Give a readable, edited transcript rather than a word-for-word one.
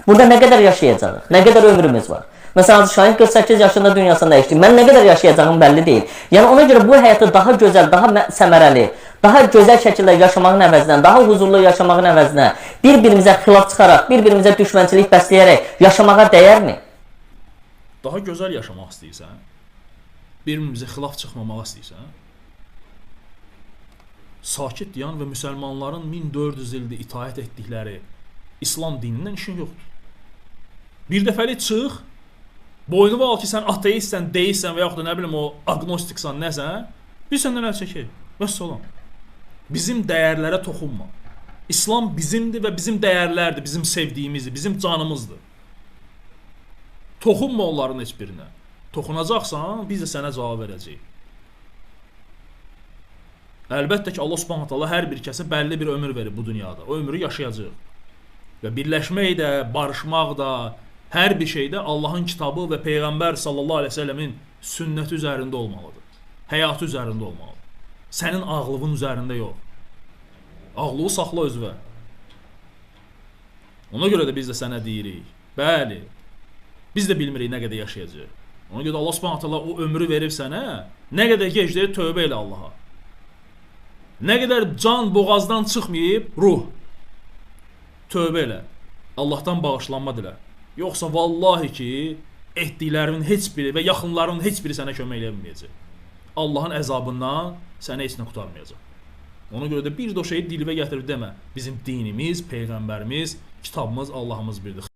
Burada nə qədər yaşayacağıq? Nə qədər ömrümüz var? Məsələn, Şahin 48 yaşında dünyasını dəyişdi. Mən nə qədər yaşayacağım bəlli deyil. Yəni ona görə bu həyatı daha gözəl, daha səmərəli, daha gözəl şəkildə yaşamağın əvəzinə, daha huzurlu yaşamağın əvəzinə, bir-birimizə xilaf çıxaraq, bir-birimizə düşmənçilik bəsləyərək yaşamağa dəyərmi? Daha gözəl yaşamaq istəyirsən? Bir-birimizə xilaf çıxmamağa istəyirsən? Sakit dayan və müsəlmanların 1400 ildir itaət etdikləri İslam dinindən işin yoxdur. Bir dəfəlik çıx, boynuva al ki, sən ateistsən, deyilsən və yaxud da nə bilim o agnostiksan, nəsən, biz səndən əl çəkək. Vəssalam. Bizim dəyərlərə toxunma. İslam bizimdir və bizim dəyərlərdir, bizim sevdiyimizdir, bizim canımızdır. Toxunma onların heç birinə. Toxunacaqsan, biz də sənə cavab verəcəyik. Əlbəttə ki, Allah Subhanahu taala hər bir kəsə bəlli bir ömür verib bu dünyada. O ömrü yaşayacaq. Və birləşmək də, barışmaq da, hər bir şeydə Allahın kitabı və Peyğəmbər sallallahu əleyhi və səlləmin sünnəti üzərində olmalıdır. Həyatı üzərində olmalıdır. Sənin ağlının üzərində yox. Ağlını saxla özünə. Ona görə də biz də sənə deyirik. Bəli. Biz də bilmirik nə qədər yaşayacağıq. Ona görə də Allah Subhanahu taala o ömrü verib sənə, nə qədər gec deyir tövbə elə Allaha. Nə qədər can boğazdan çıxmayıb, ruh. Tövbə elə. Allahdan bağışlanma dilə. Yoxsa vallahi ki, etdiklərinin heç biri və yaxınlarının heç biri sənə kömək eləyə bilməyəcək. Allahın əzabından səni heç nə qurtarmayacaq. Ona görə də bir də o şeyi dilimə gətirib demə. Bizim dinimiz, Peyğəmbərimiz, kitabımız, Allahımız birdir.